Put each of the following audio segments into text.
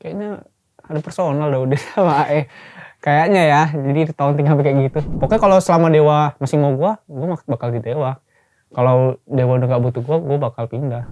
kayaknya ada personal dah udah sama kayaknya ya. Jadi tahun 3 sampai kayak gitu. Pokoknya kalau selama Dewa masih mau gua bakal di Dewa. Kalau Dewa udah gak butuh gua bakal pindah.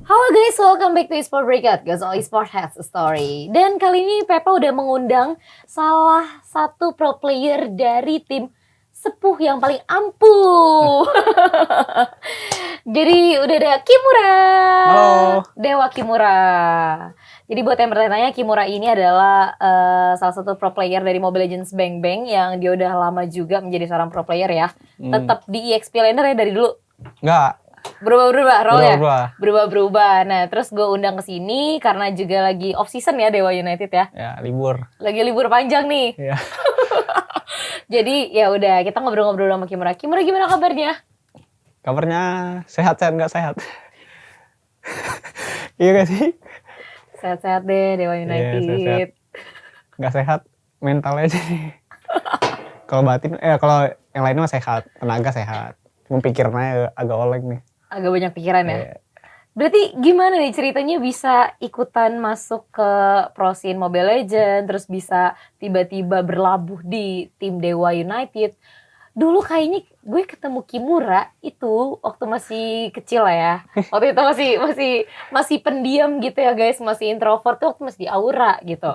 Halo guys, welcome back to Esport Breakout, because all esport has a story. Dan kali ini Pepa udah mengundang salah satu pro player dari tim sepuh yang paling ampuh. Jadi udah ada Kimura. Halo. Dewa Kimura. Jadi buat yang bertanya, Kimura ini adalah salah satu pro player dari Mobile Legends Bang Bang yang dia udah lama juga menjadi seorang pro player ya. Tetap di EXP laner ya dari dulu. Enggak. Berubah-berubah role ya? Berubah. Nah, terus gue undang ke sini karena juga lagi off season ya Dewa United ya. Ya, libur. Lagi libur panjang nih. Iya. Jadi ya udah, kita ngobrol-ngobrol sama Kimura. Kimura gimana kabarnya? Kabarnya sehat-sehat enggak sehat? Iya gak sih? Sehat-sehat deh Dewa United. Iya, sehat. Enggak sehat mental aja nih. Kalau batin kalau yang lainnya mah sehat, tenaga sehat. Cuma pikirannya agak oleng nih. Agak banyak pikiran ya. Iya. Berarti gimana nih ceritanya bisa ikutan masuk ke pro scene Mobile Legends, terus bisa tiba-tiba berlabuh di tim Dewa United? Dulu kayaknya gue ketemu Kimura itu waktu masih kecil lah ya. Waktu itu masih pendiam gitu ya guys, masih introvert tuh waktu masih di Aura gitu.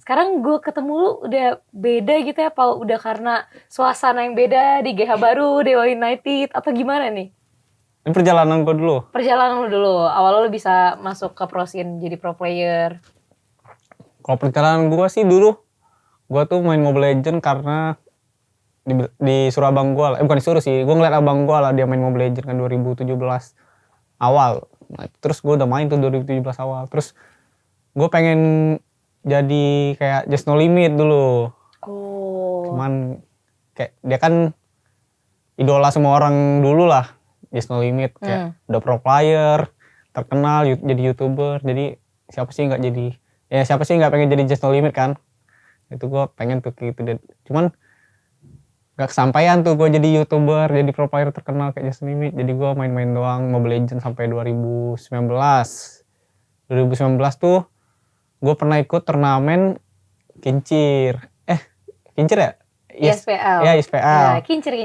Sekarang gue ketemu lu udah beda gitu ya, apa udah karena suasana yang beda di GH baru Dewa United atau gimana nih? Ini perjalanan gue dulu. Perjalanan lu dulu, awal lu bisa masuk ke pro scene jadi pro player. Kalau perjalanan gue sih dulu, gue tuh main Mobile Legends karena disuruh abang gue lah. Bukan disuruh sih, gue ngeliat abang gue lah dia main Mobile Legends kan 2017 awal. Nah, terus gue udah main tuh 2017 awal. Terus gue pengen jadi kayak Just No Limit dulu. Oh. Cuman kayak dia kan idola semua orang dulu lah. Just No Limit kayak udah pro player, terkenal jadi YouTuber. Jadi siapa sih nggak pengen jadi Just No Limit kan? Itu gue pengen tuh gitu. Cuman gak kesampaian tuh gue jadi YouTuber, jadi pro player terkenal kayak Just No Limit. Jadi gue main-main doang Mobile Legends sampai 2019 tuh gue pernah ikut turnamen Kincir ya? ISPL. Ya, ISPL. Ya, Kincir.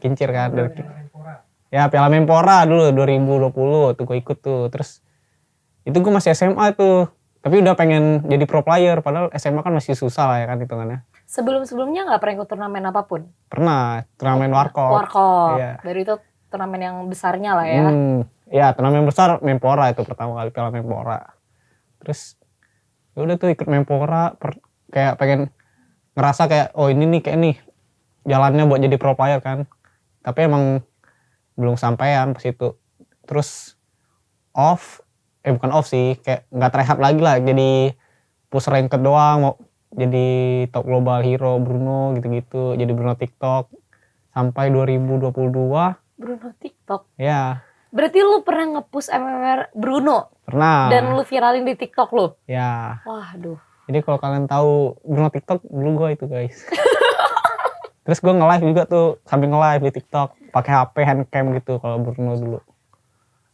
Kincir kan. Ya, Piala Menpora dulu 2020 tuh gue ikut tuh. Terus itu gue masih SMA tuh. Tapi udah pengen jadi pro player, padahal SMA kan masih susah lah ya kan hitungannya. Sebelum-sebelumnya gak pernah ikut turnamen apapun? Pernah, turnamen Warkop. Iya. Dari itu turnamen yang besarnya lah ya. Ya, turnamen besar Menpora itu pertama kali Piala Menpora. Terus udah tuh ikut Menpora, kayak pengen ngerasa kayak oh ini nih kayak nih jalannya buat jadi pro player kan. Tapi emang belum sampean pas itu. Terus bukan off sih, kayak nggak tryhard lagi lah, jadi push ranked doang, mau jadi top global hero Bruno gitu-gitu, jadi Bruno TikTok sampai 2022. Bruno TikTok? Ya. Berarti lu pernah nge-push MMR Bruno? Pernah. Dan lu viralin di TikTok lu? Ya. Waduh. Jadi kalau kalian tahu Bruno TikTok, dulu gue itu guys. Terus gue nge-live juga tuh, sambil nge-live di TikTok, pakai HP handcam gitu kalau Bruno dulu.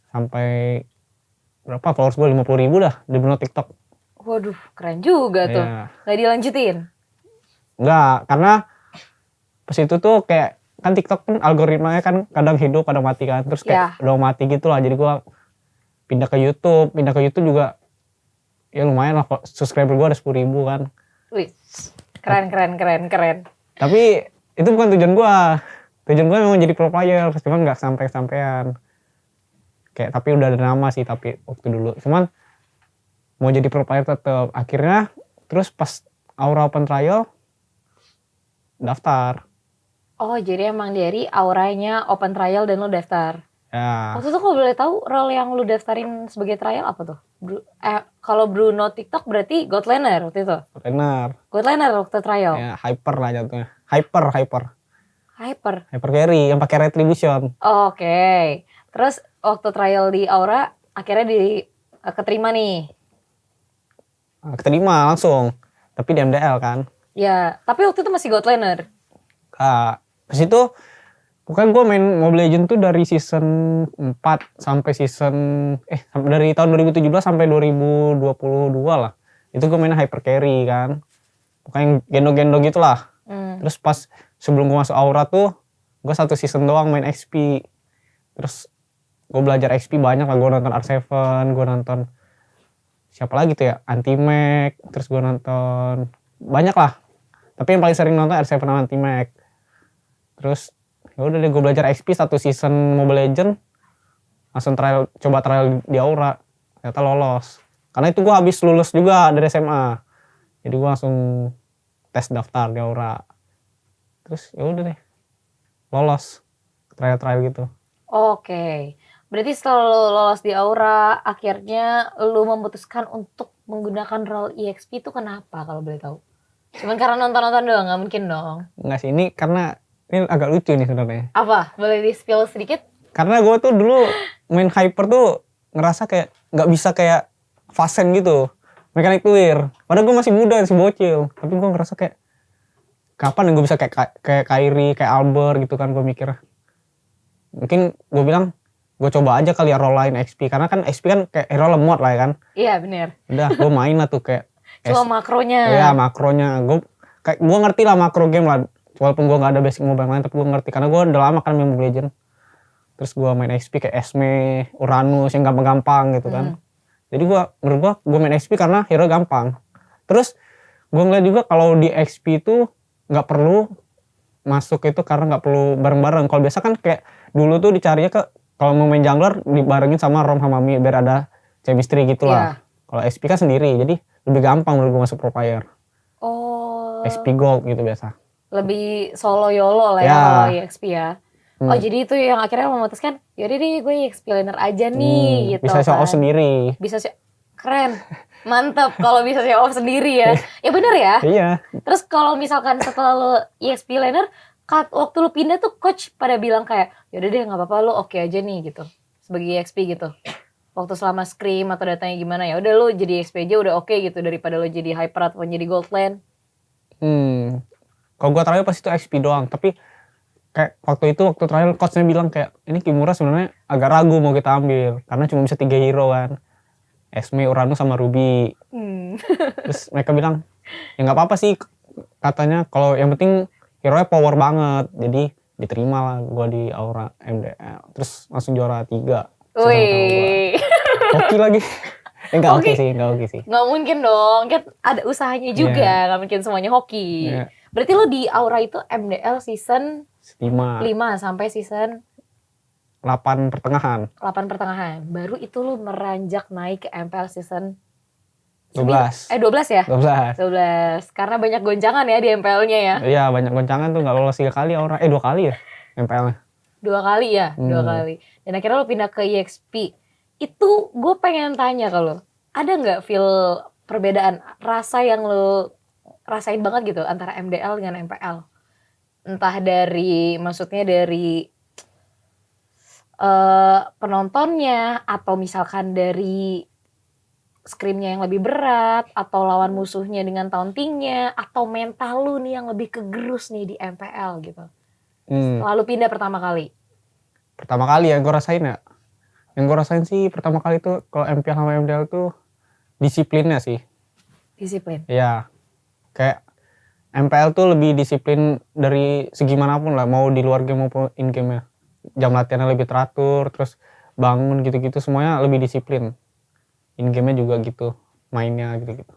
Sampai berapa followers gue, 50.000 dah di Bruno TikTok. Waduh, keren juga tuh. Yeah. Gak dilanjutin? Enggak, karena pas itu tuh kayak kan TikTok kan algoritmanya kan kadang hidup kadang mati kan. Terus kayak udah mati gitu lah. Jadi gue pindah ke YouTube juga ya lumayan lah, subscriber gue ada 10.000 kan. Wih, keren. Tapi itu bukan tujuan gue. Tujuan gue memang jadi pro player, cuman gak sampai-sampean. Kayak tapi udah ada nama sih tapi waktu dulu. Cuman mau jadi pro player tetap. Akhirnya terus pas Aura Open Trial daftar. Oh, jadi emang dari auranya Open Trial dan lo daftar. Ya. Waktu itu kalau boleh tahu role yang lu daftarin sebagai trial apa tuh? Kalau Bruno TikTok berarti God Laner waktu itu? God Laner waktu trial? Ya, hyper lah jatuhnya. Hyper carry yang pakai retribution. Oke. Terus waktu trial di Aura akhirnya keterima nih. keterima langsung. Tapi di MDL kan. Ya, tapi waktu itu masih Godlaner. Ke situ bukan gue main Mobile Legends tuh dari season 4 sampai dari tahun 2017 sampai 2022 lah. Itu gue main hyper carry kan. Pokoknya gendong-gendong gitu lah. Terus pas sebelum gue masuk Aura tuh gue 1 season doang main XP. Terus gue belajar XP banyak lah. Gue nonton R7, gue nonton siapa lagi tuh ya, Anti-Mag. Terus gue nonton banyak lah. Tapi yang paling sering nonton R7 sama Anti-Mag. Terus ya udah deh gue belajar XP 1 season Mobile Legends, langsung coba trial di Aura, ternyata lolos. Karena itu gue habis lulus juga dari SMA, jadi gue langsung tes daftar di Aura. Terus ya udah deh lolos trial gitu. Oke. Berarti setelah lo lolos di Aura, akhirnya lo memutuskan untuk menggunakan role EXP itu kenapa kalau boleh tahu? Cuman karena nonton-nonton doang, nggak mungkin dong. Enggak sih, ini karena ini agak lucu nih sebenarnya. Apa? Boleh di-spill sedikit? Karena gue tuh dulu main hyper tuh ngerasa kayak nggak bisa kayak Fasen gitu, mekanik clear. Padahal gue masih muda, masih bocil. Tapi gue ngerasa kayak kapan gue bisa kayak Kyrie, kayak Albert gitu kan, gue mikir. Mungkin gue bilang gue coba aja kali ya role lain XP, karena kan XP kan kayak hero lemot lah ya kan. Iya bener. Udah gue main lah tuh kayak Cuma makronya. Iya makronya. Gue ngerti lah makro game lah. Walaupun gue gak ada basic mobile lain, tapi gue ngerti. Karena gue udah lama kan main Mobile Legends. Terus gue main XP kayak Esme, Uranus yang gampang-gampang gitu kan. Jadi menurut gue main XP karena hero gampang. Terus gue ngeliat juga kalau di XP itu gak perlu masuk itu karena gak perlu bareng-bareng. Kalau biasa kan kayak dulu tuh dicarinya kalau mau main jungler dibarengin sama Rom sama Mi biar ada chemistry gitu lah. Kalau XP kan sendiri, jadi lebih gampang menurut gue masuk pro player. Oh. XP Gold gitu biasa. Lebih solo yolo lah ya kalau EXP ya. Oh jadi itu yang akhirnya memutuskan, yaudah deh gue EXP laner aja nih gitu. Bisa show off sendiri. Keren. Mantap kalau bisa show off sendiri ya. Ya bener ya. Iya. Terus kalau misalkan setelah lo EXP laner, waktu lo pindah tuh coach pada bilang kayak, yaudah deh gak apa-apa lo oke aja nih gitu. Sebagai EXP gitu. Waktu selama scrim atau datanya gimana, ya udah lo jadi EXP aja udah oke gitu daripada lo jadi hyper atau jadi gold lane. Kalau gue trial pas itu XP doang, tapi kayak waktu trial coachnya bilang kayak ini Kimura sebenarnya agak ragu mau kita ambil karena cuma bisa 3 hero kan, Esme, Uranus sama Ruby. Terus mereka bilang ya nggak apa-apa sih katanya, kalau yang penting hero-nya power banget, jadi diterima lah gue di Aura MDL. Terus langsung juara 3. Wih. Hoki lagi. Enggak oke sih. Nggak mungkin dong, kan ada usahanya juga, nggak mungkin semuanya hoki. Berarti lo di Aura itu MDL season 5 sampai season 8 pertengahan. Baru itu lo meranjak naik ke MPL season 12. 12 ya? 12. Karena banyak goncangan ya di MPL-nya ya? Iya banyak goncangan tuh, gak lolos 3 kali Aura. 2 kali ya MPL-nya. 2 kali ya? 2 kali. Dan akhirnya lo pindah ke EXP. Itu gue pengen tanya ke lo, ada gak feel perbedaan rasa yang lo rasain banget gitu antara MDL dengan MPL? Entah maksudnya dari penontonnya, atau misalkan dari scrimnya yang lebih berat, atau lawan musuhnya dengan tauntingnya, atau mental lu nih yang lebih kegerus nih di MPL gitu. Lalu pindah pertama kali. Pertama kali yang gue rasain ya, yang gue rasain sih pertama kali tuh kalau MPL sama MDL tuh disiplinnya sih. Disiplin? Iya, kayak MPL tuh lebih disiplin dari segi manapun lah, mau di luar game maupun in game ya. Jam latihannya lebih teratur, terus bangun gitu-gitu semuanya lebih disiplin. In game-nya juga gitu, mainnya gitu-gitu.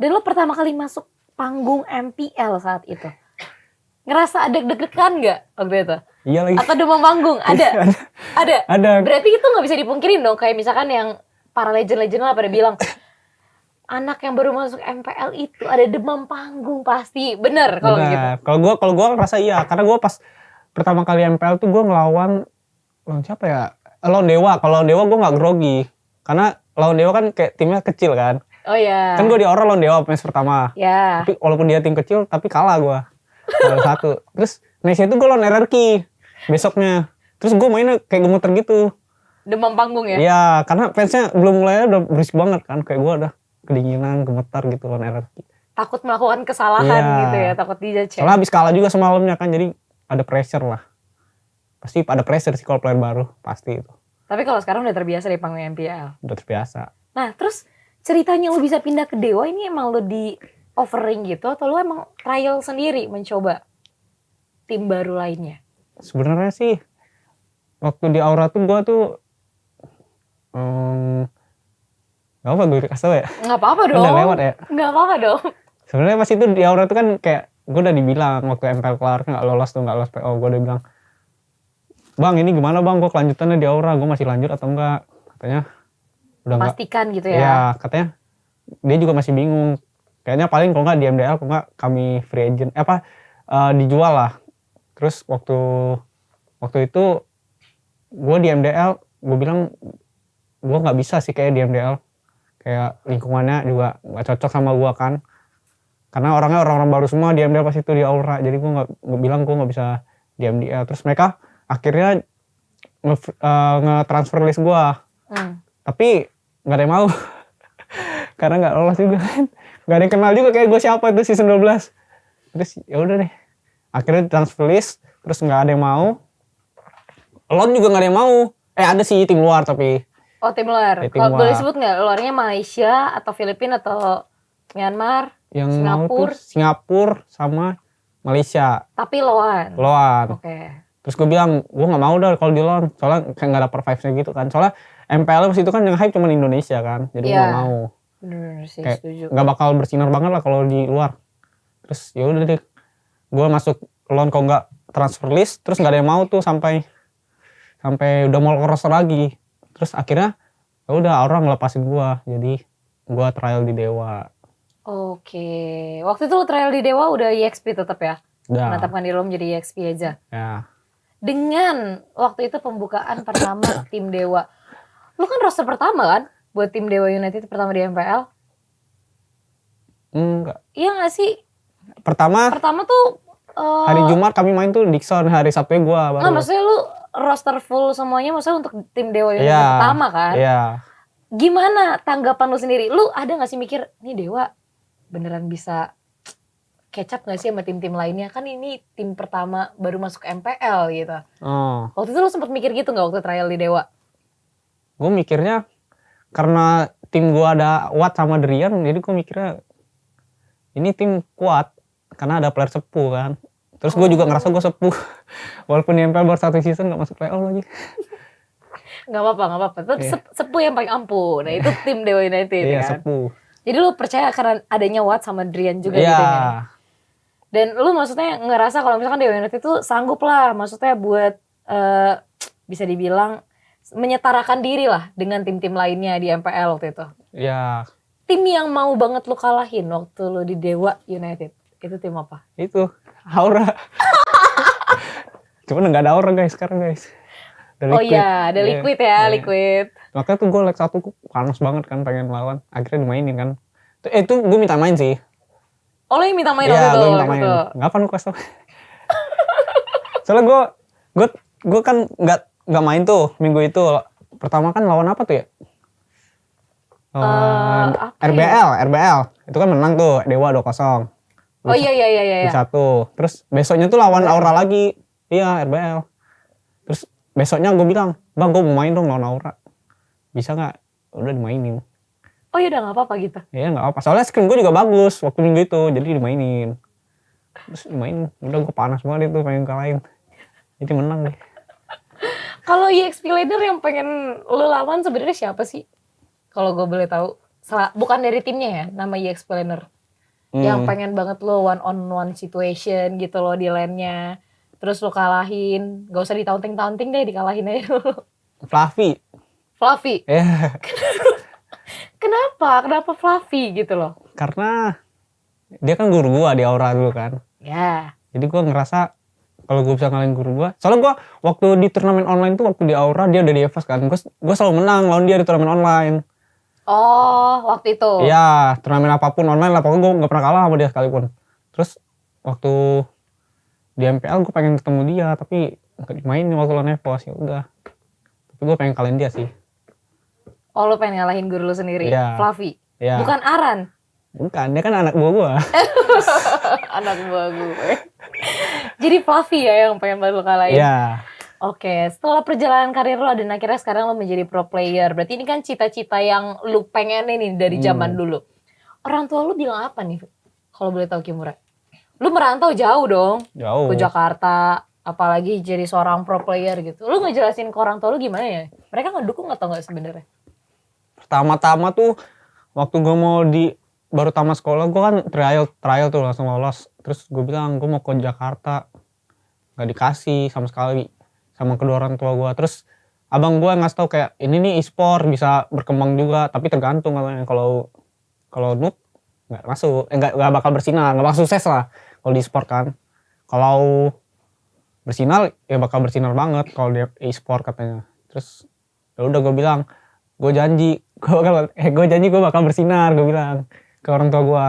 Dan lo pertama kali masuk panggung MPL saat itu, ngerasa ada deg-degan gak waktu itu? Iya lagi. Atau demam panggung? Ada? Ada. Berarti itu gak bisa dipungkirin dong, kayak misalkan yang para legend-legend lah pada bilang, anak yang baru masuk MPL itu ada demam panggung pasti. Bener kalau gitu? Kalau gue ngerasa iya, karena gue pas pertama kali MPL tuh gue lawan siapa ya? Lawan Dewa. Kalau lawan Dewa gue gak grogi, karena lawan Dewa kan kayak timnya kecil kan. Oh iya. Kan gue di Aura lawan Dewa match pertama. Iya. Tapi walaupun dia tim kecil, tapi kalah gue. 1. Terus next itu gue lawan RRQ besoknya. Terus gue mainnya kayak gemeter gitu. Demam panggung ya? Iya, karena fansnya belum mulai udah berisik banget kan. Kayak gue udah kedinginan, gemetar gitu lawan RRQ. Takut melakukan kesalahan Iya. gitu ya, takut dijudge. Soalnya habis kalah juga semalamnya kan, jadi ada pressure lah. Pasti ada pressure sih kalau player baru, pasti itu. Tapi kalau sekarang udah terbiasa di panggung MPL. Udah terbiasa. Nah, terus ceritanya lu bisa pindah ke Dewa ini emang lu di offering gitu atau lu emang trial sendiri mencoba tim baru lainnya? Sebenarnya sih waktu di Aura tuh gua tuh gak apa gue kasih tau ya. Nggak apa-apa dong. Udah lewat ya. Nggak apa-apa dong. Sebenarnya pas itu di Aura tuh kan kayak gue udah dibilang waktu MPL kelar nggak lolos PO, gue udah bilang, bang ini gimana bang, gue kelanjutannya di Aura, gue masih lanjut atau enggak? Katanya udah enggak. Pastikan gitu ya. Iya, katanya dia juga masih bingung. Kayaknya paling kalau nggak di MDL, kalau nggak kami free agent, dijual lah. Terus waktu itu gue di MDL, gue bilang gue nggak bisa sih kayak di MDL, kayak lingkungannya juga nggak cocok sama gue kan, karena orang-orang baru semua di MDL pas itu di Aura, jadi gue nggak bilang gue nggak bisa di MDL. Terus mereka akhirnya nge-transfer list gue, tapi nggak ada yang mau karena nggak lolos juga kan, nggak ada yang kenal juga kayak gue siapa itu season 12. Terus ya udah deh, akhirnya transfer list, terus nggak ada yang mau. Loan juga nggak ada yang mau. Ada sih tim luar tapi. Oh, tim luar. Tim Kalau luar. boleh sebut nggak luarnya Malaysia atau Filipina atau Myanmar? Yang Singapura. mau tuh Singapura sama Malaysia. Tapi loan. Oke. Terus gue bilang gue nggak mau dah kalau di loan, soalnya kayak nggak ada vibes-nya gitu kan. Soalnya MPL pas itu kan yang hype cuma Indonesia kan, jadi gue nggak mau. Bener sih, Kayak setuju. nggak bakal bersinar banget lah kalau di luar. Terus ya udah deh, gue masuk loan kalau nggak transfer list, terus nggak ada yang mau tuh sampai udah mau roster lagi. Terus akhirnya ya udah orang ngelepasin gue, jadi gue trial di Dewa. Oke, waktu itu lo trial di Dewa udah EXP tetap ya? Udah. Menetapkan diri lo menjadi EXP aja. Ya. Dengan waktu itu pembukaan pertama tim Dewa, lo kan roster pertama kan buat tim Dewa United pertama di MPL? Enggak. Iya nggak sih? Pertama tuh hari Jumat kami main tuh Dixon, hari Sabtu gue baru. nggak, maksudnya lu roster full semuanya, maksudnya untuk tim Dewa United Iya, pertama kan? Iya. Gimana tanggapan lu sendiri? Lu ada gak sih mikir, nih Dewa beneran bisa catch up gak sih sama tim-tim lainnya? Kan ini tim pertama baru masuk MPL gitu. Oh. Waktu itu lu sempet mikir gitu gak waktu trial di Dewa? Gue mikirnya karena tim gue ada Watt sama Drian, jadi gue mikirnya ini tim kuat karena ada player sepuh kan. Terus gue juga ngerasa gue sepuh walaupun di MPL baru 1 season gak masuk playoff lagi. Gak apa-apa. Tetap sepuh yang paling ampuh. Nah itu tim Dewa United Iya, kan. sepuh. Jadi lu percaya karena adanya Watt sama Drian juga Iya. gitu ya. Dan lu maksudnya ngerasa kalau misalkan Dewa United itu sanggup lah, maksudnya buat bisa dibilang menyetarakan diri lah dengan tim-tim lainnya di MPL waktu itu. Iya. Tim yang mau banget lu kalahin waktu lu di Dewa United, itu tim apa? Itu Aura. Cuman nggak ada Aura guys sekarang guys. Oh iya, ada Liquid ya, Liquid. Makanya tuh gue leg 1 panas banget kan pengen lawan. Akhirnya dimainin kan. Itu gue minta main sih. Oh lo yang minta main waktu Iya, itu? gue minta main. Ngapain lu kasih tau? Soalnya gue kan nggak main tuh minggu itu. Pertama kan lawan apa tuh ya? RBL. Itu kan menang tuh, Dewa 2-0. Oh iya. Di 1. Terus besoknya tuh lawan Aura lagi. Iya, RBL. Terus besoknya gue bilang, bang gue mau main dong lawan Aura. Bisa gak? Udah dimainin. Oh iya udah gak apa-apa gitu? Iya gak apa. Soalnya screen gue juga bagus waktu minggu itu. Jadi dimainin. Terus dimainin. Udah gue panas banget itu pengen kalahin. Jadi menang deh. Kalau EXP leader yang pengen lu lawan sebenarnya siapa sih? Kalau gue boleh tahu. Bukan dari timnya ya, nama EXP leader. Yang pengen banget lu one on one situation gitu loh di lane-nya. Terus lu kalahin, gak usah ditaunting-taunting deh, dikalahin aja dulu. Fluffy? Iya. Kenapa Fluffy gitu loh? Karena dia kan guru gua di Aura dulu kan. Ya. Jadi gua ngerasa kalau gua bisa ngalahin guru gua. Soalnya gua waktu di turnamen online tuh, waktu di Aura dia udah di EVOS kan. Gua selalu menang lawan dia di turnamen online. Oh, waktu itu? Iya, turnamen apapun online lah. Pokoknya gua gak pernah kalah sama dia sekalipun. Terus waktu di MPL gue pengen ketemu dia tapi gak dimainin waktu lawan EVOS, ya udah. Tapi gue pengen kalahin dia sih. Oh lo pengen ngalahin guru lu sendiri? Iya. Fluffy? Ya. Bukan Aran. Bukan, dia kan anak buah gua. Anak buah gue. Jadi Fluffy ya yang pengen banget lo kalahin. Iya. Oke, setelah perjalanan karir lo dan akhirnya sekarang lo menjadi pro player. Berarti ini kan cita-cita yang lo pengenin nih dari zaman dulu. Orang tua lo bilang apa nih? Kalau boleh tahu Kimura. Lo merantau jauh dong. Jauh. Ke Jakarta. Apalagi jadi seorang pro player gitu. Lo ngejelasin ke orang tua lo gimana ya? Mereka ngedukung atau nggak sebenarnya? Pertama-tama tuh waktu gue mau baru tamat sekolah, gue kan trial tuh langsung lolos. Terus gue bilang gue mau ke Jakarta, nggak dikasih sama sekali sama kedua orang tua gue. Terus abang gue ngasih tau kayak ini nih e-sport bisa berkembang juga, tapi tergantung katanya. Kalau noob nggak masuk, nggak bakal bersinar, nggak bakal sukses lah kalau di e-sport kan. Kalau bersinar ya bakal bersinar banget kalau dia e-sport katanya. Terus ya udah gue bilang gue janji gue bakal bersinar, gue bilang ke orang tua gue.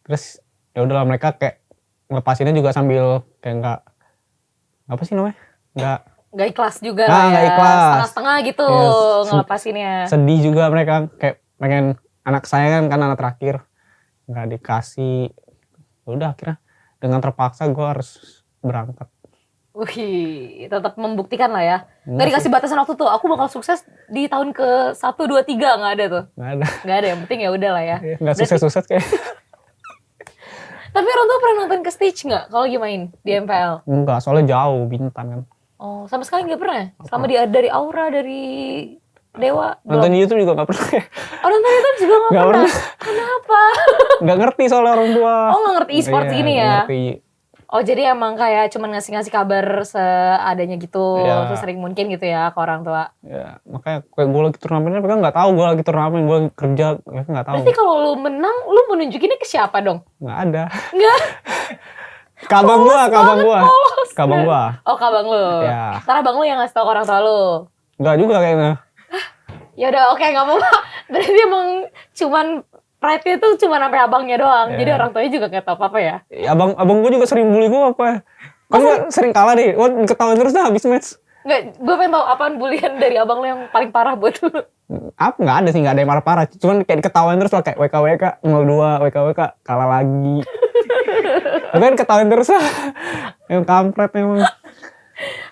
Terus ya udahlah, mereka kayak ngelepasinnya juga sambil kayak nggak apa sih namanya, nggak ikhlas juga lah ya, nggak ikhlas, setengah-setengah gitu ya, ngelepasinnya. sedih juga mereka, kayak pengen anak saya kan anak terakhir nggak dikasih. Udah akhirnya dengan terpaksa gue harus berangkat. Wih, tetap membuktikan lah ya. Nggak dikasih batasan waktu tuh, aku bakal sukses di tahun ke 1, 2, 3, nggak ada tuh. Nggak ada, yang penting ya udah lah ya. Nggak sukses kayak. Tapi orang tua pernah nonton ke stage nggak kalau lagi main di MPL? Enggak, soalnya jauh Bintan kan. Oh, sama sekali nggak pernah? Selama dari Aura, dari Dewa? Nonton di YouTube juga nggak pernah. Oh, nonton YouTube juga nggak pernah? Kenapa? Nggak ngerti soalnya orang tua. Oh, nggak ngerti e-sport gini ya? Ngerti. Oh, jadi emang kayak cuman ngasih kabar seadanya gitu, Ya. sesering mungkin gitu ya ke orang tua. Ya, makanya kayak gue lagi turnamen, mereka nggak tahu gue lagi turnamen, gue kerja, mereka nggak tahu. Berarti kalau lu menang, lu mau nunjukinnya ke siapa dong? Nggak ada. Nggak? Kabang gua. Oh, kabang lu. Ya. Ntar abang lu yang ngasih tau ke orang tua lu. Nggak juga kayaknya. Ya udah, oke, nggak apa-apa. Berarti emang cuman pride-nya tuh cuma sampai abangnya doang. Ya. Jadi orang tuanya juga nggak tahu apa-apa ya. Abang gue juga sering bully gue apa. Kan gue sering kalah nih, gue ketahuan terus dah habis match. Nggak, gue pengen tahu apaan bulian dari abang lu yang paling parah buat lu. Apa nggak ada sih, nggak ada yang parah-parah. Cuman kayak diketahuan terus lah, kayak WKWK 02, WKWK kalah lagi. Kan ketahuan terus lah. Yang kampret emang.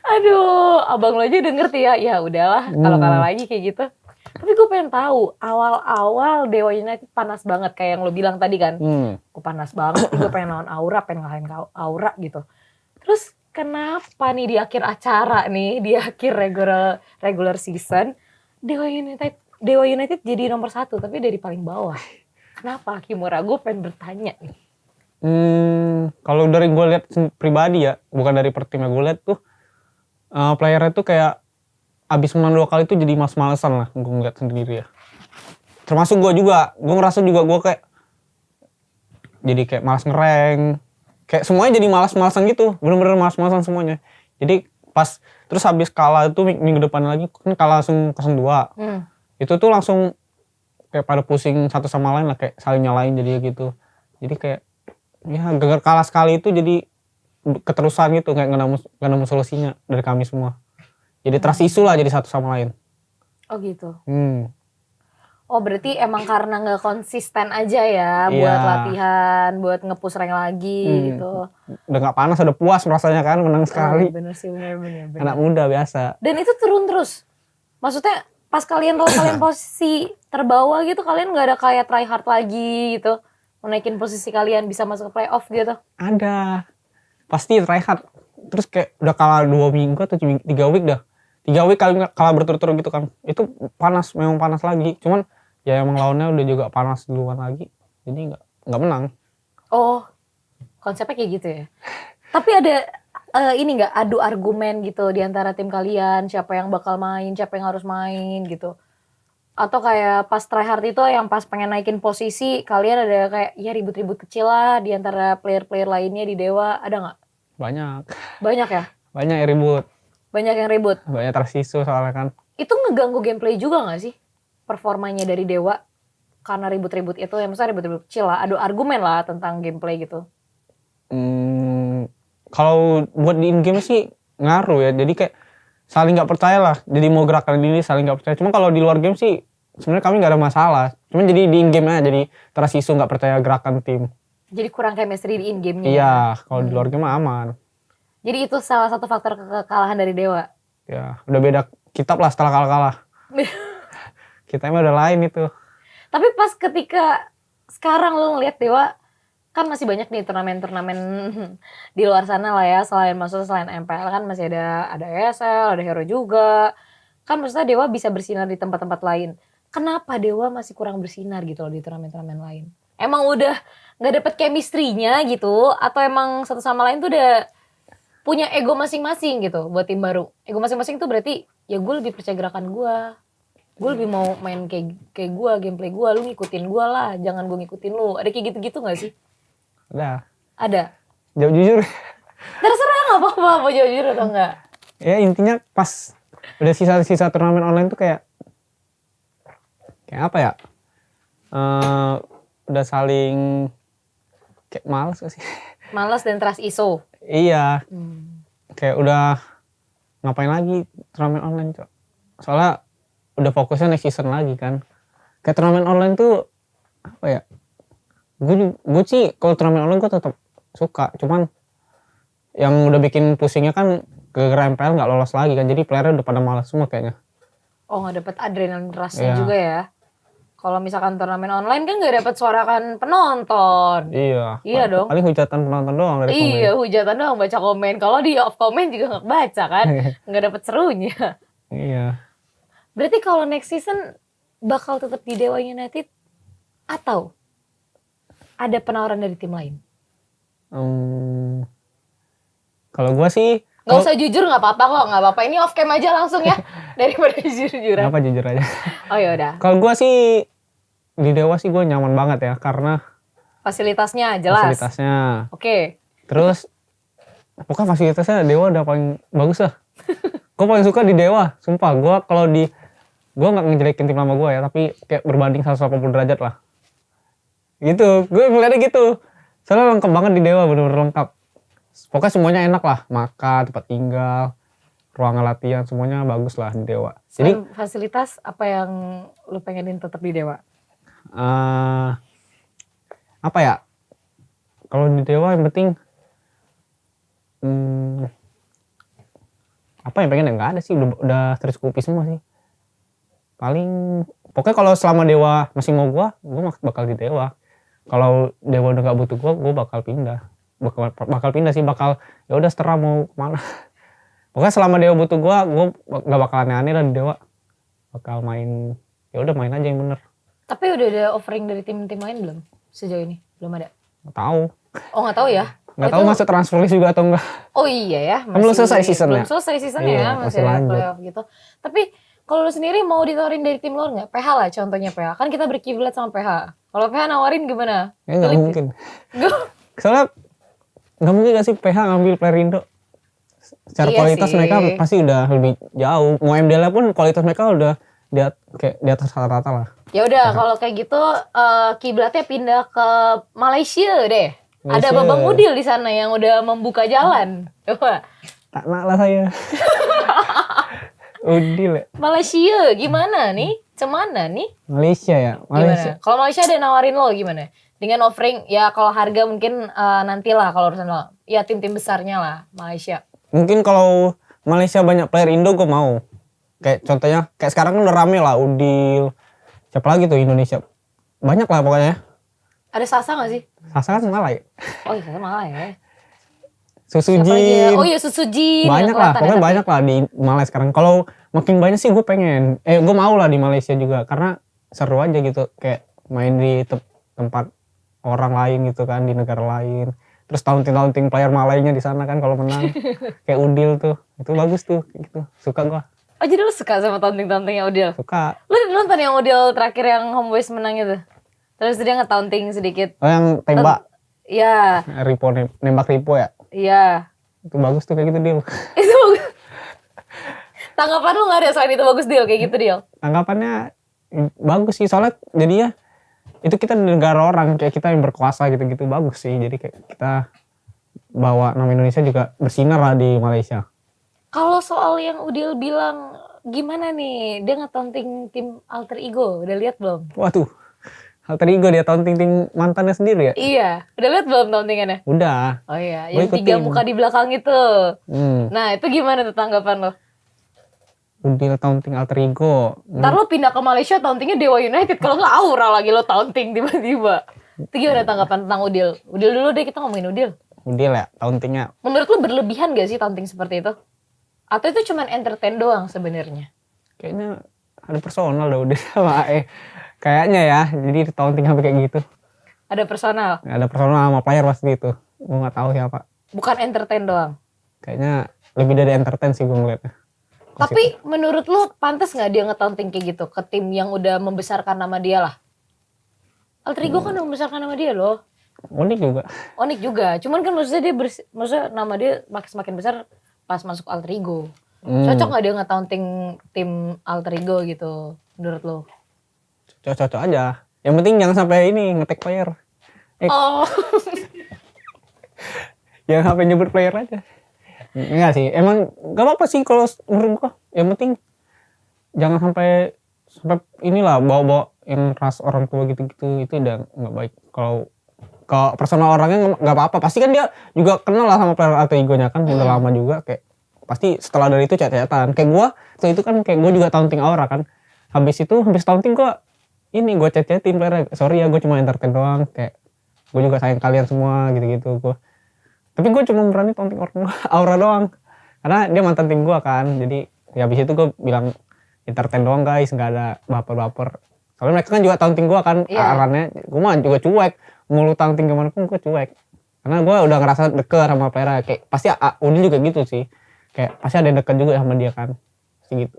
Aduh, abang lo aja udah ngerti ya. Ya udahlah, kalau kalah lagi kayak gitu. Tapi gue pengen tahu, awal-awal Dewa United panas banget kayak yang lo bilang tadi kan. Gue panas banget, gue pengen lawan Aura, pengen ngalahin Aura gitu. Terus kenapa nih di akhir acara nih, di akhir regular season, Dewa United jadi nomor 1 tapi dari paling bawah. Kenapa Kimura? Gue pengen bertanya nih. Kalau dari gue lihat pribadi ya, bukan dari per timnya, gue lihat tuh playernya tuh kayak abis menang 2 kali tuh jadi males-malesan lah, gue ngeliat sendiri ya. Termasuk gue juga, gue ngerasa juga gue kayak jadi kayak malas ngerank, kayak semuanya jadi malas-malasan gitu, bener-bener malas-malasan semuanya. Jadi pas terus habis kalah itu minggu depan lagi kan kalah langsung 0-2. Itu tuh langsung kayak pada pusing satu sama lain lah, kayak saling nyalain jadi gitu. Jadi kayak ya gagal kalah sekali itu jadi keterusan gitu, kayak nggak nemu solusinya dari kami semua. Jadi trust issue lah jadi satu sama lain. Oh gitu. Oh berarti emang karena nggak konsisten aja ya buat latihan, buat nge-push rank lagi gitu. Udah nggak panas, udah puas rasanya kan menang sekali. Bener sih, bener. Anak muda biasa. Dan itu turun terus. Maksudnya pas kalian posisi terbawa gitu, kalian nggak ada kayak try hard lagi gitu, menaikin posisi kalian bisa masuk ke playoff gitu? Ada, pasti try hard. Terus kayak udah kalah 2 minggu atau 3 week dah. 3 week kali kalah berturut-turut gitu kan. Itu panas, memang panas lagi. Cuman ya emang lawannya udah juga panas duluan lagi. Jadi nggak menang. Oh, konsepnya kayak gitu ya. Tapi ada ini nggak adu argumen gitu di antara tim kalian, siapa yang bakal main, siapa yang harus main gitu? Atau kayak pas try hard itu yang pas pengen naikin posisi, kalian ada kayak ya ribut-ribut kecil lah di antara player-player lainnya di Dewa, ada nggak? Banyak. Banyak ya? Banyak yang ribut. Banyak yang ribut? Banyak tersisu soalnya kan. Itu ngeganggu gameplay juga gak sih? Performanya dari Dewa? Karena ribut-ribut itu, ya maksudnya ribut-ribut kecil lah, adu argumen lah tentang gameplay gitu. Kalau buat di in-game sih ngaruh ya. Jadi kayak saling gak percaya lah. Jadi mau gerakan ini saling gak percaya. Cuma kalau di luar game sih sebenarnya kami nggak ada masalah. Cuman jadi di in game aja, jadi Tarasisu nggak percaya gerakan tim. Jadi kurang chemistry di in game-nya. Iya, kalau di luar game mah aman. Jadi itu salah satu faktor kekalahan dari Dewa. Ya, udah beda kitab lah setelah kalah. Kita emang udah lain itu. Tapi pas ketika sekarang lu ngeliat Dewa, kan masih banyak nih turnamen-turnamen di luar sana lah ya, selain MPL kan masih ada ESL, ada Hero juga. Kan maksudnya Dewa bisa bersinar di tempat-tempat lain. Kenapa Dewa masih kurang bersinar gitu loh di turnamen-turnamen lain? Emang udah nggak dapet chemistry-nya gitu, atau emang satu sama lain tuh udah punya ego masing-masing gitu buat tim baru? Ego masing-masing tuh berarti ya gue lebih percaya gerakan gue lebih mau main kayak gue, gameplay gue, lu ngikutin gue lah, jangan gue ngikutin lu. Ada kayak gitu-gitu gak sih? Ada. Jauh jujur. Terserah gak apa-apa mau jujur atau enggak. Ya intinya pas udah sisa-sisa turnamen online tuh kayak apa ya? Udah saling kayak males gak sih? Males dan trust iso. Iya. Kayak udah ngapain lagi turnamen online, Cok. Soalnya udah fokusnya next season lagi kan. Kayak turnamen online tuh apa ya? Gue sih kalau turnamen online gue tetap suka, cuman yang udah bikin pusingnya kan gara-gara MPL nggak lolos lagi kan, jadi playernya udah pada malas semua kayaknya. Oh, nggak dapet adrenalin rushnya Iya. juga ya. Kalau misalkan turnamen online kan nggak dapet suarakan penonton. Iya. Iya dong. Paling hujatan penonton doang dari komen. Iya, hujatan doang baca komen. Kalau di off komen juga nggak baca kan, nggak dapet serunya. Iya. Berarti kalau next season bakal tetap di Dewa United atau ada penawaran dari tim lain? Kalau gue sih Gak usah jujur, nggak apa-apa kok, nggak apa-apa. Ini off cam aja langsung ya, daripada jujur-jujuran. kenapa jujur aja. Oh yaudah, Kalau gue sih di Dewa sih gue nyaman banget ya, karena fasilitasnya jelas. fasilitasnya. Oke. Terus pokoknya fasilitasnya Dewa udah paling bagus lah. Gue paling suka di Dewa, sumpah. Gue nggak ngejelekin tim lama gue ya, tapi kayak berbanding 180 derajat lah. Gitu, gue ngeliatnya gitu. Soalnya lengkap banget di Dewa, bener-bener lengkap. Pokoknya semuanya enak lah, makan, tempat tinggal, ruangan latihan, semuanya bagus lah di Dewa. Jadi Selain fasilitas, apa yang lu pengenin tetap di Dewa? apa ya? Kalau di Dewa yang penting apa yang pengen ya nggak ada sih, udah tercukupi semua sih. Paling pokoknya kalau selama Dewa masih mau gue bakal di Dewa. Kalau Dewa udah nggak butuh gue bakal pindah. Bakal pindah sih, bakal ya udah seterah mau kemana. Pokoknya selama Dewa butuh gue nggak bakal aneh-aneh lah di Dewa. Bakal main, ya udah main aja yang bener. Tapi udah ada offering dari tim-tim lain belum sejauh ini? Belum ada. Nggak tahu. Oh nggak tahu ya? Nggak tahu masuk transfer list juga atau enggak. Oh iya ya. Kan belum selesai seasonnya. Belum selesai seasonnya Iya, ya, masih masih ada lanjut. playoff gitu. Tapi kalau lu sendiri mau ditawarin dari tim luar nggak? PH lah contohnya PH. Kan kita berkiblat sama PH. Kalau PH nawarin gimana? Ya nggak mungkin. Soalnya nggak mungkin gak sih PH ngambil player Indo. Secara Iya kualitas sih. mereka pasti udah lebih jauh. Mau MDL pun kualitas mereka udah kayak di atas rata-rata lah. Ya udah kalau kayak gitu kiblatnya pindah ke Malaysia deh. Ada Malaysia. Babang Udil di sana yang udah membuka jalan. Coba. Tak nak lah saya. Udil ya. Malaysia gimana nih? Cemana nih? Malaysia ya. Malaysia. Gimana? Kalau Malaysia ada nawarin lo gimana? Dengan offering ya kalau harga mungkin nantilah kalau urusan lo. Ya tim-tim besarnya lah Malaysia. Mungkin kalau Malaysia banyak player Indo gue mau. Kayak contohnya kayak sekarang kan udah rame lah Udil. Siapa lagi tuh Indonesia? Banyak lah pokoknya. Ada Sasa gak sih? Sasa kan malah ya. Oh iya Sasa malah ya. Susujin. Siapa lagi ya? Oh iya Susujin. Banyak lah, pokoknya banyak lah di Malaysia sekarang. Kalau makin banyak sih gue pengen. Gue mau lah di Malaysia juga. Karena seru aja gitu. Kayak main di tempat orang lain gitu kan. Di negara lain. Terus taunting player Malaynya di sana kan kalau menang. Kayak Udil tuh. Itu bagus tuh. Gitu. Suka gue. Oh jadi lu suka sama taunting-tauntingnya Udil? Suka. Lu nonton yang Udil terakhir yang Homeboys menang itu? Terus dia nge-taunting sedikit. Oh yang tembak. Iya. Nembak Ripo ya. Iya. Itu bagus tuh kayak gitu Dil. Itu bagus. Tanggapan lu gak ada selain itu bagus Dil kayak gitu Dil? Tanggapannya bagus sih. Soalnya jadinya itu kita di negara orang. Kayak kita yang berkuasa gitu-gitu. Bagus sih. Jadi kayak kita bawa nama Indonesia juga bersinar lah di Malaysia. Kalau soal yang Udil bilang gimana nih? Dia nge-taunting tim alter ego. Udah lihat belum? Waduh, alter ego dia taunting mantannya sendiri ya? Iya, udah lihat belum tauntingannya? Udah. Oh iya, Gua yang 3 ikutin. muka di belakang itu. Hmm. Nah, itu gimana tuh tanggapan lo? Udil taunting alter ego. Ntar lo pindah ke Malaysia tauntingnya Dewa United. Kalau nggak Aura lagi lo taunting tiba-tiba. Itu gimana tanggapan tentang Udil? Udil dulu deh, kita ngomongin Udil. Udil ya, tauntingnya. Menurut lo berlebihan gak sih taunting seperti itu? Atau itu cuma entertain doang sebenarnya? Kayaknya ada personal dah Udil sama AE. Kayaknya ya, jadi taunting sampai kayak gitu. Ada personal, Ada personal sama player pasti itu. Gue nggak tahu siapa. bukan entertain doang. Kayaknya lebih dari entertain sih gue ngeliatnya. Tapi menurut lo pantas nggak dia nge-taunting kayak gitu ke tim yang udah membesarkan nama dia lah? Alter Ego kan udah membesarkan nama dia loh. Unik juga. Onik juga. Cuman kan maksudnya dia maksudnya nama dia semakin besar pas masuk Alter Ego. Cocok nggak dia nge-taunting tim Alter Ego gitu menurut lo? Cocok-cocok aja. Yang penting jangan sampai ini ngetek player. Oh. Jangan sampai nyebut player aja. Enggak sih. Emang gak apa-apa sih kalau menurut gua. Yang penting jangan sampai inilah bawa-bawa yang ras orang tua gitu-gitu, itu udah nggak baik. Kalau personal orangnya nggak apa-apa. Pasti kan dia juga kenal lah sama player alter egonya kan, udah lama juga, kayak pasti setelah dari itu chat-chatan. Kayak gua setelah itu kan kayak gua juga taunting Aura kan. Habis taunting gua gua chat-chatin player, sorry ya gua cuma entertain doang, kayak gua juga sayang kalian semua gitu-gitu gua. Tapi gua cuma berani taunting orang Aura doang. Karena dia mantan tim gua kan. Jadi ya habis itu gua bilang entertain doang guys, nggak ada baper-baper. Soalnya mereka kan juga taunting gua kan, arannya gua mah juga cuek. Mau lu taunting gimana pun gua cuek. Karena gua udah ngerasa deket sama player, kayak pasti Udin juga gitu sih. Kayak pasti ada yang deket juga sama dia kan. Pasti gitu.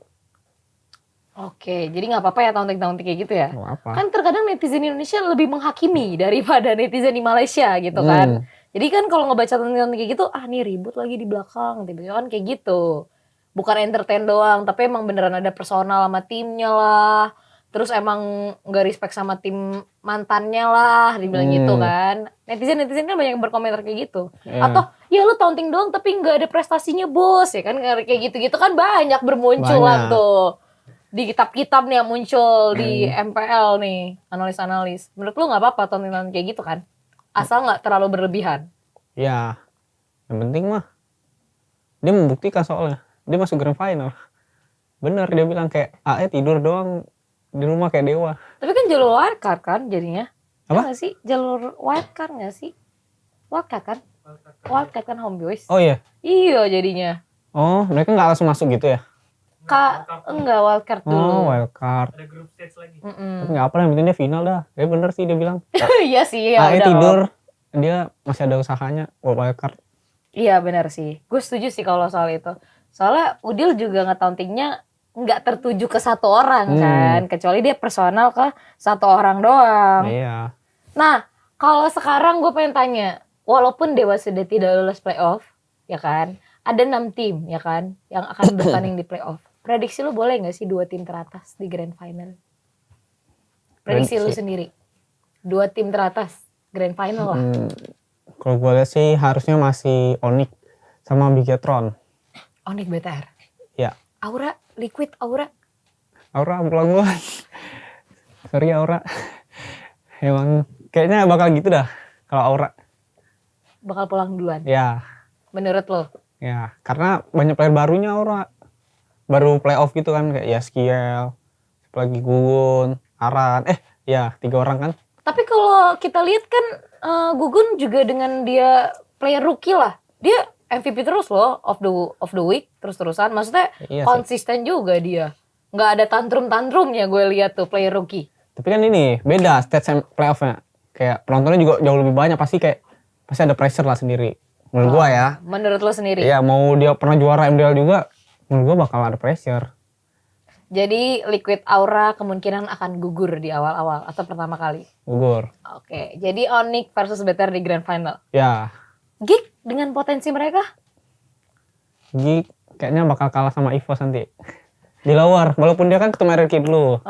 Oke, jadi nggak apa-apa ya taunting-taunting kayak gitu ya? Nggak apa. Kan terkadang netizen Indonesia lebih menghakimi daripada netizen di Malaysia gitu kan. Jadi kan kalau ngebaca taunting-taunting kayak gitu, nih ribut lagi di belakang, tiba-tiba kan kayak gitu. Bukan entertain doang, tapi emang beneran ada personal sama timnya lah. Terus emang nggak respect sama tim mantannya lah, dibilang gitu kan. Netizen kan banyak yang berkomentar kayak gitu. Atau ya lu taunting doang tapi nggak ada prestasinya bos, ya kan kayak gitu-gitu kan banyak bermunculan tuh. Di kitab-kitab nih yang muncul di MPL nih, analis-analis. Menurut lu nggak apa-apa taunting-taunting kayak gitu kan? Asal nggak terlalu berlebihan. Ya, yang penting mah dia membuktikan soalnya. Dia masuk grand final. Bener, dia bilang kayak AE tidur doang di rumah kayak dewa. Tapi kan jalur wildcard kan jadinya. Apa? Ya nggak sih? Jalur wildcard nggak sih? Wildcard kan? Wildcard kan home boys. Oh iya? Iya jadinya. Oh, mereka nggak langsung masuk gitu ya? Enggak wildcard dulu. Oh, wildcard. Ada group stage lagi. Tapi nggak apa lah, yang penting dia final dah. Ya bener sih dia bilang. Iya sih, ya AE udah. tidur, dia masih ada usahanya wildcard. Iya benar sih. Gue setuju sih kalau soal itu. Soalnya Udil juga nge-tauntingnya nggak tertuju ke satu orang kan, kecuali dia personal ke satu orang doang. Iya. Nah, kalau sekarang gue pengen tanya, walaupun Dewa sudah tidak lolos playoff, ya kan, ada 6 tim ya kan yang akan bertanding di playoff. Prediksi lu boleh nggak sih 2 tim teratas di grand final? Prediksi lu sendiri, 2 tim teratas grand final lah. Kalau gue lihat sih harusnya masih Onyx sama Bigetron. Onyx BTR. Ya. Aura, Liquid Aura. Aura pulang. Sorry Aura. Emang kayaknya bakal gitu dah kalau Aura. Bakal pulang duluan. Ya. Menurut lo? Ya, karena banyak player barunya Aura. Baru playoff gitu kan, kayak Yaskiel, lagi Gugun, Aran. Ya 3 orang kan. Tapi kalau kita lihat kan Gugun juga dengan dia player rookie lah. Dia MVP terus loh of the week terus-terusan. Maksudnya konsisten juga dia. Nggak ada tantrum-tantrumnya gue lihat tuh player rookie. Tapi kan ini beda stage playoffnya. Kayak penontonnya juga jauh lebih banyak, pasti ada pressure lah sendiri. Menurut gua ya. Menurut lo sendiri? Iya, mau dia pernah juara MDL juga, menurut gua bakal ada pressure. Jadi Liquid Aura kemungkinan akan gugur di awal-awal atau pertama kali? Gugur. Oke, jadi Onyx versus BTR di grand final. Ya. Gig dengan potensi mereka? Gig kayaknya bakal kalah sama EVOS nanti. Di lower, walaupun dia kan ketemu RRQ dulu.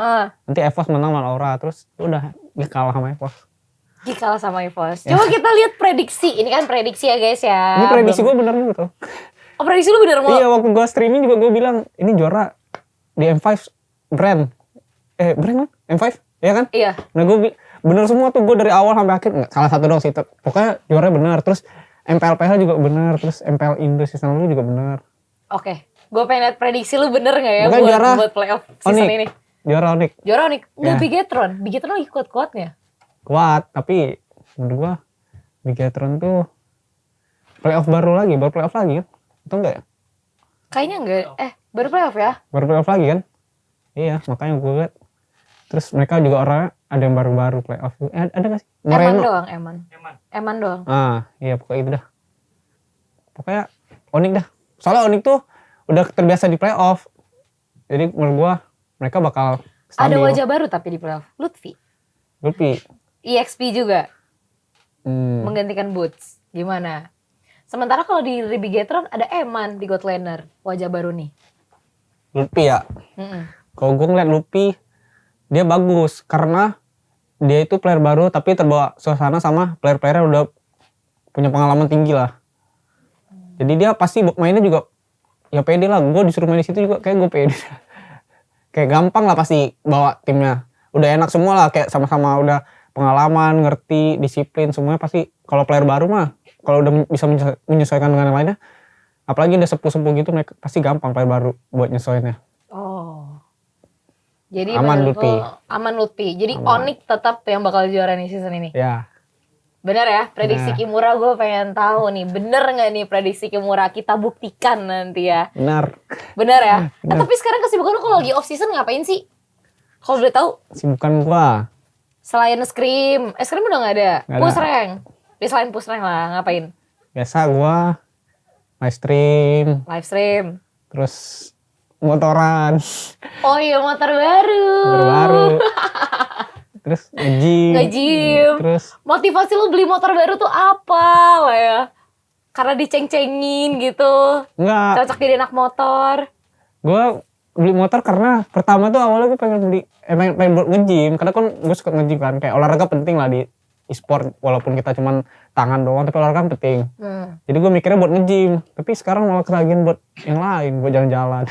Nanti EVOS menang lawan Aura, terus udah Gig kalah sama EVOS. Gig kalah sama EVOS. Coba kita lihat prediksi. Ini kan prediksi ya guys ya. Ini prediksi gue bener gitu. Oh prediksi lu bener mau? Iya, waktu gue streaming juga gue bilang ini juara di M5 brand kan M5 ya kan. Iya. Nah gue bener semua tuh, gue dari awal sampai akhir nggak salah satu dong sih, pokoknya juaranya bener. Terus MPLPH juga bener, terus MPL Indo season lalu juga bener. Oke, gue pengen lihat prediksi lu bener gak ya Bukan juara buat playoff season Onyx. ini. Juara Onyx Juara Onyx, nggak Ya. Bigetron. Bigetron lagi kuat-kuatnya. kuat, tapi menurut gue Bigetron tuh playoff baru playoff lagi kan, atau enggak ya? Kayaknya enggak, baru playoff ya? Baru playoff lagi kan. Iya, makanya gue liat. Terus mereka juga orangnya ada yang baru-baru playoff. Ada gak sih? Eman Moreno. doang, Eman doang. Iya pokoknya itu dah. Pokoknya Onyx dah. Soalnya Onyx tuh udah terbiasa di playoff. Jadi menurut gua mereka bakal stabil. Ada wajah baru tapi di playoff, Lutfi. EXP juga menggantikan Boots. Gimana? Sementara kalau di Bigetron ada Eman di God Laner, wajah baru nih. Lutfi ya. Kalau gua ngeliat Lutfi, dia bagus karena dia itu player baru tapi terbawa suasana sama player-player yang udah punya pengalaman tinggi lah. Jadi dia pasti mainnya juga ya pede lah. Gue disuruh main di situ juga kayak gue pede. Kayak gampang lah pasti bawa timnya. Udah enak semua lah, kayak sama-sama udah pengalaman, ngerti, disiplin semuanya pasti. Kalau player baru mah kalau udah bisa menyesuaikan dengan yang lainnya, apalagi udah sepuh-sepuh gitu, mereka pasti gampang player baru buat nyesuaiinnya. Oh. Jadi Aman Lutfi. Aman Lutfi. Jadi Aman. Onyx tetap yang bakal juara nih season ini. Ya. Bener ya, prediksi Kimura gue pengen tahu nih. Bener gak nih prediksi Kimura? Kita buktikan nanti ya. Benar. Bener ya? Bener. Tapi sekarang kesibukan lu kalau lagi off season ngapain sih? Kalau boleh tahu, Sibukan gua. selain scrim udah gak ada? Nggak ada. Push rank. Selain push rank lah, ngapain? Biasa gua live stream, Live stream. terus motoran, Oh iya, motor baru. Terus nge-gym. Nge-gym. Terus Motivasi lu beli motor baru tuh apa lah ya? Karena diceng-cengin gitu. enggak, Cocok jadi anak motor. gua beli motor karena pertama tuh awalnya gua pengen beli pengen buat nge-gym, karena kan gua suka nge-gym kan, kayak olahraga penting lah di e-sport, walaupun kita cuman tangan doang tapi olahraga kan penting. Jadi gua mikirnya buat nge-gym, tapi sekarang malah ketagihan buat yang lain, buat jalan-jalan.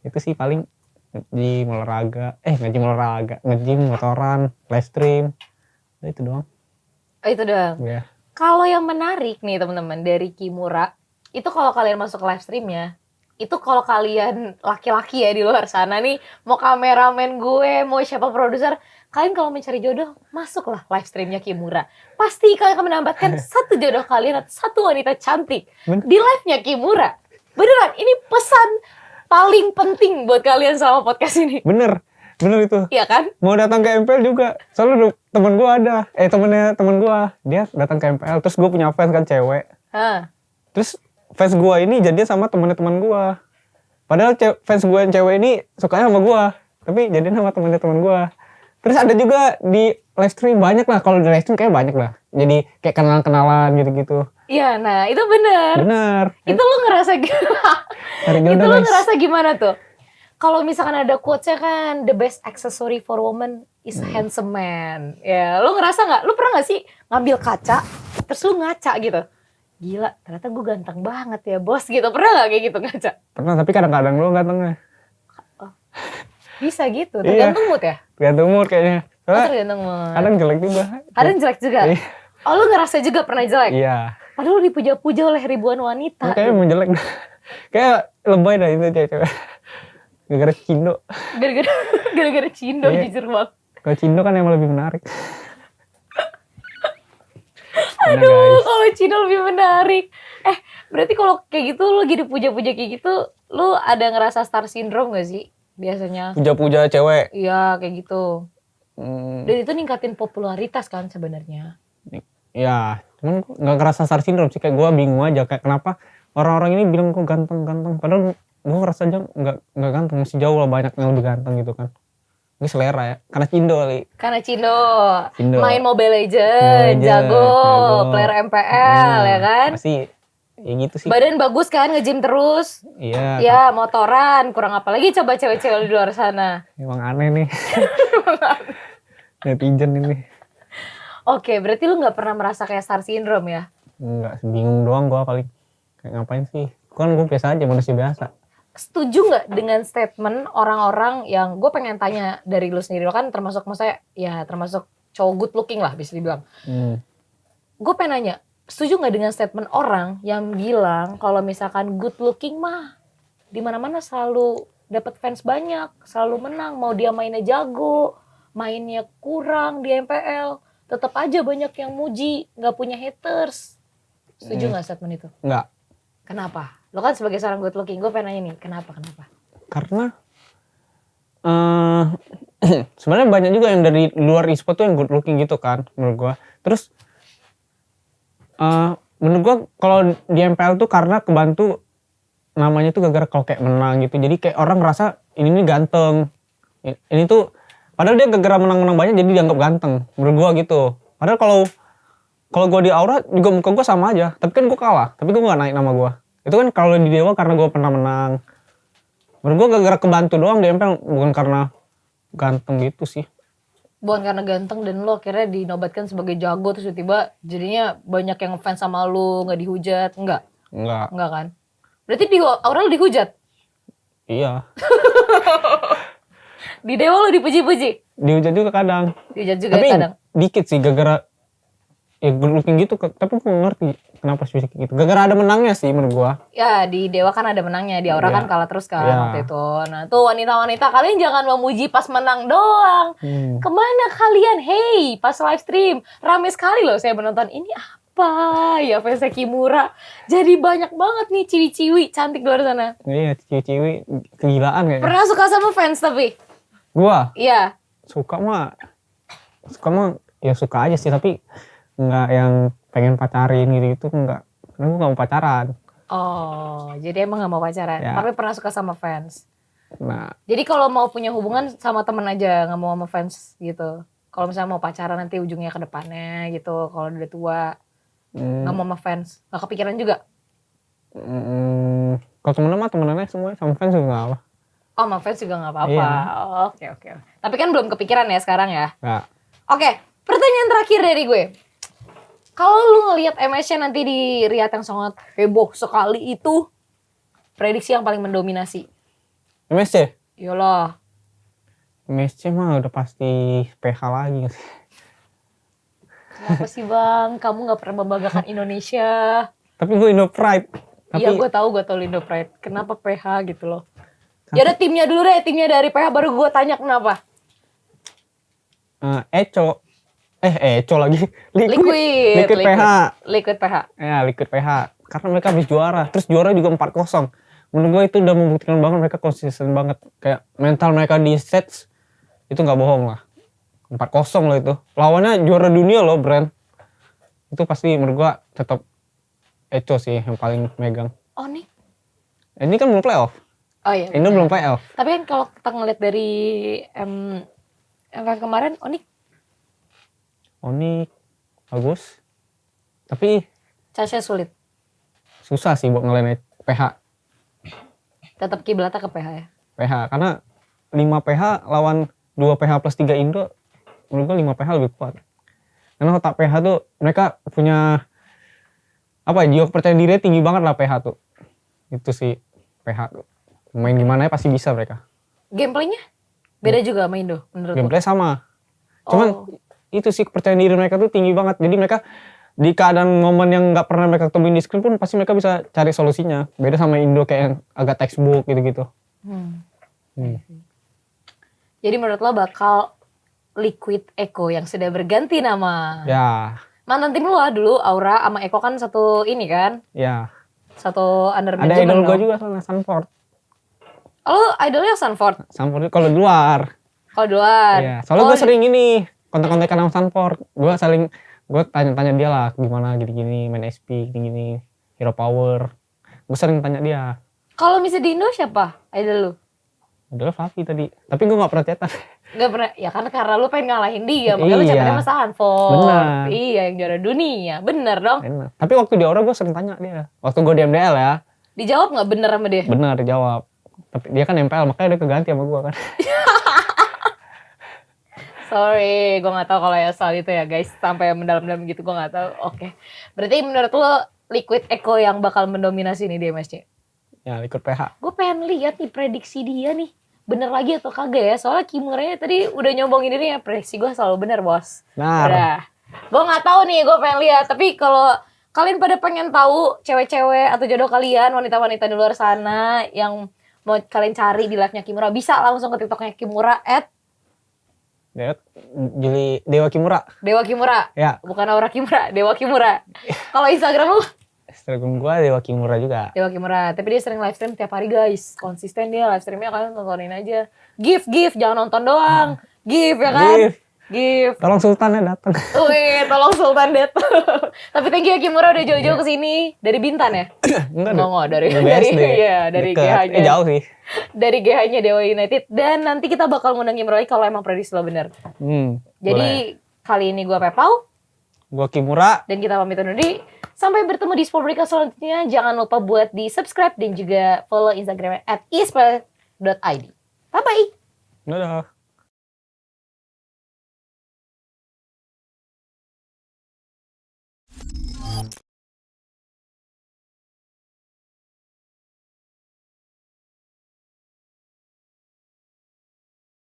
Itu sih paling nge-gym, olahraga, nge-gym, motoran, live stream. Nah, itu doang. Oh itu doang. Ya. Kalau yang menarik nih teman-teman dari Kimura, itu kalau kalian masuk ke live streamnya, itu kalau kalian laki-laki ya di luar sana nih, mau kameramen gue, mau siapa produser, kalian kalau mencari jodoh, masuklah live streamnya Kimura. Pasti kalian akan mendapatkan satu jodoh kalian atau satu wanita cantik di live-nya Kimura. Beneran, ini pesan paling penting buat kalian selama podcast ini. Bener itu. Iya kan? Mau datang ke MPL juga, soalnya temen gue ada, temennya temen gue, dia datang ke MPL, terus gue punya fans kan cewek, terus fans gue ini jadian sama temennya teman gue, padahal fans gue yang cewek ini sukanya sama gue, tapi jadian sama temennya teman gue. Terus ada juga di live stream banyak lah, kalau di live stream kayak banyak lah, jadi kayak kenalan-kenalan gitu-gitu. Iya, nah itu bener. Itu lu ngerasa gimana? Cari jodoh, Itu lu guys. ngerasa gimana tuh? Kalau misalkan ada quotes-nya kan, the best accessory for woman is handsome man. Ya, lu ngerasa nggak? Lu pernah nggak sih ngambil kaca, terus lu ngaca gitu? Gila, ternyata gue ganteng banget ya bos gitu. Pernah nggak kayak gitu ngaca? Pernah, tapi kadang-kadang lu gantengnya. Bisa gitu, tergantung mood ya? Tergantung mood kayaknya. Soalnya Tergantung mood. kadang jelek juga. Kadang jelek juga? Iya. Oh lu ngerasa juga pernah jelek? Iya. Padahal lu dipuja-puja oleh ribuan wanita. Kayaknya mau jelek. Kayak lebay dah itu cewek. Gara-gara Cindo. Gara-gara Cindo, Iya. jujur banget. Kalau Cindo kan yang lebih menarik. Mana, Aduh, guys? kalau Cindo lebih menarik. Berarti kalau kayak gitu, lu lagi dipuja-puja kayak gitu, lu ada ngerasa star syndrome gak sih? Biasanya. Puja-puja cewek. Iya, kayak gitu. Hmm, Dan itu ningkatin popularitas kan sebenarnya. ya, cuman gua nggak ngerasa star syndrome sih. Kayak gue bingung aja. Kayak kenapa orang-orang ini bilang kok ganteng-ganteng. Padahal gue ngerasa aja nggak ganteng. Masih jauh lah banyak yang lebih ganteng gitu kan. Ini selera ya. Karena Cindo kali. Karena Cindo, Cindo. main Mobile Legends, jago, player MPL ya kan? Pasti ya gitu sih. Badan bagus kan, nge-gym terus. Iya. Ya, motoran, kurang apa lagi coba cewek-cewek di luar sana. Emang aneh nih. Netizen ini. Oke, berarti lu gak pernah merasa kayak star syndrome ya? Enggak, bingung doang gue paling. Kayak ngapain sih? Kan gue biasa aja, manusia biasa. setuju nggak dengan statement orang-orang yang gue pengen tanya dari lu sendiri, lo kan termasuk maksudnya ya termasuk cowok good looking lah bisa dibilang. Gue pengen nanya, setuju nggak dengan statement orang yang bilang kalau misalkan good looking mah di mana-mana selalu dapat fans banyak, selalu menang, mau dia mainnya jago, mainnya kurang di MPL, tetap aja banyak yang muji, nggak punya haters. Setuju nggak statement itu? Nggak. Kenapa? Lo kan sebagai seorang good looking, gue pengen nanya nih, kenapa? Karena sebenarnya banyak juga yang dari luar e-sport tuh yang good looking gitu kan menurut gua. Terus menurut gua kalau di MPL tuh karena kebantu namanya tuh gara-gara kalau kayak menang gitu. Jadi kayak orang ngerasa ini nih ganteng. Ini tuh padahal dia gara-gara menang-menang banyak jadi dianggap ganteng. Menurut gua gitu. Padahal kalau gua di Aura juga muka gua sama aja. Tapi kan gua kalah. Tapi gua gak naik nama gua. Itu kan kalau di Dewa karena gua pernah menang. Menurut gua gara-gara kebantu doang di MPL, bukan karena ganteng gitu sih. Bukan karena ganteng dan lo akhirnya dinobatkan sebagai jago terus tiba-tiba jadinya banyak yang ngefans sama lo, gak dihujat, enggak kan? Berarti di Aura lo dihujat? Iya. Di Dewa lo dipuji-puji? Dihujat juga kadang. Dihujat juga Tapi kadang? dikit sih gara-gara ya good looking gitu. Tapi gue ngerti kenapa sih kayak gitu. Gara-gara ada menangnya sih menurut gua. Ya di Dewa kan ada menangnya, di Aura kan kalah terus kan waktu itu. Nah tuh wanita-wanita kalian jangan memuji pas menang doang. Kemana kalian? Hey, pas live stream rame sekali loh saya menonton. Ini apa ya fansnya Kimura? Jadi banyak banget nih ciwi-ciwi cantik di luar sana. Iya, ciwi-ciwi kegilaan kayaknya. Pernah suka sama fans tapi? Gua? Iya. Suka mah ya suka aja sih, tapi nggak yang pengen pacarin gitu enggak. Karena gue gak mau pacaran. Oh, jadi emang gak mau pacaran. Ya. Tapi pernah suka sama fans. Nah, Jadi kalau mau punya hubungan sama temen aja, gak mau sama fans gitu. Kalau misalnya mau pacaran nanti ujungnya ke depannya gitu. Kalau udah tua, gak mau sama fans. Gak kepikiran juga? kalau temen mah temenannya semua, sama fans juga gak apa. Oh, sama fans juga gak apa-apa. Iya. Oh, oke. Tapi kan belum kepikiran ya sekarang ya? Nggak. Oke, pertanyaan terakhir dari gue. Kalau lu ngelihat MSC nanti di Riyadh yang sangat heboh sekali itu, prediksi yang paling mendominasi? MSC? Yolah. MSC mah udah pasti PH lagi. Kenapa sih bang? Kamu gak pernah membanggakan Indonesia. Tapi gue Indo Pride. Iya gue tahu Lindo Pride. Kenapa PH gitu loh? Ya udah timnya dulu deh, timnya dari PH baru gue tanya kenapa. Eco lagi. Liquid PH. Liquid PH. Ya, Liquid PH. Karena mereka habis juara. Terus juara juga 4-0. Menurut gue itu udah membuktikan banget mereka konsisten banget. Kayak mental mereka di stage itu gak bohong lah. 4-0 loh itu. Lawannya juara dunia loh, Brand. Itu pasti menurut gue tetap Eco sih yang paling megang. Oh nih. Ini kan belum playoff. Oh iya. Indo belum playoff. Tapi kan kalau kita ngeliat dari kemarin, Onik bagus. Tapi Casnya sulit. susah sih buat ngelain PH. Tetap kiblatnya ke PH ya. PH karena 5 PH lawan 2 PH plus 3 Indo. Menurut gue 5 PH lebih kuat. Karena otak PH tuh mereka punya jiwa kepercayaan diri tinggi banget lah PH tuh. Itu sih PH tuh. Main gimana ya pasti bisa mereka. Gameplaynya beda juga sama Indo menurut Gameplay sama. Cuman itu sih kepercayaan diri mereka tuh tinggi banget. Jadi mereka di keadaan momen yang nggak pernah mereka ketemuin di screen pun pasti mereka bisa cari solusinya. Beda sama Indo kayak yang agak textbook gitu-gitu. Jadi menurut lo bakal Liquid Echo yang sudah berganti nama. Ya. Mantan tim lo dulu Aura sama Eko kan satu ini kan? Ya. Satu under Ada management. idol gue juga soalnya Sanford. Oh, idolnya Sanford. Sanford kalau di luar. Kalau di luar. Iya. Soalnya gue sering ini kontak-kontakan sama Sanford. Gue tanya-tanya dia lah gimana gini-gini main SP gini-gini Hero Power. Gue sering tanya dia. Kalau misalnya di Indo siapa idol lu? Idolnya Fluffy tadi. Tapi gue gak pernah cetak. Gak pernah, ya karena lu pengen ngalahin dia, makanya lu cetaknya sama Sanford. Bener. Iya, yang juara dunia, bener dong. Bener. Tapi waktu di Aura gue sering tanya dia. Waktu gue di MDL ya. Dijawab gak bener sama dia? Bener dijawab. Tapi dia kan MPL makanya dia keganti sama gue kan. Sorry, gue gak tahu kalau ya soal itu ya guys. Sampai mendalam-dalam gitu gue gak tahu. Oke. Berarti menurut lo Liquid Echo yang bakal mendominasi nih di MSC? Ya ikut PH. Gue pengen lihat nih prediksi dia nih. Bener lagi atau kagak ya. Soalnya Kimura tadi udah nyombongin diri ya. Prediksi gue selalu bener bos. Benar. Udah. Gue gak tahu nih, gue pengen lihat. Tapi kalau kalian pada pengen tahu cewek-cewek atau jodoh kalian, wanita-wanita di luar sana yang mau kalian cari di live-nya Kimura, bisa langsung ke TikTok-nya Kimura Dewa Kimura. @Dewa Kimura. Ya. Bukan Aura Kimura, Dewa Kimura. Kalau Instagram lu Instagram gua Dewa Kimura juga. Dewa Kimura, tapi dia sering live stream tiap hari guys. Konsisten dia live streamnya, kalian tontonin aja. Give, jangan nonton doang. Give ya kan? Give. Tolong Sultannya datang. Wih, tolong Sultan datang. Tapi thank you ya Kimura udah jauh-jauh ke sini dari Bintan ya? Enggak dari Deket. GH-nya. Jauh sih. Dari GH-nya Dewa United, dan nanti kita bakal ngundang Kimura lagi kalau emang prediksi lo bener. Jadi kali ini gua Pepau, gua Kimura, dan kita pamit undur diri. Sampai bertemu di Sportbreaker selanjutnya. Jangan lupa buat di subscribe dan juga follow Instagramnya @ispa.id. Bye bye. dadah.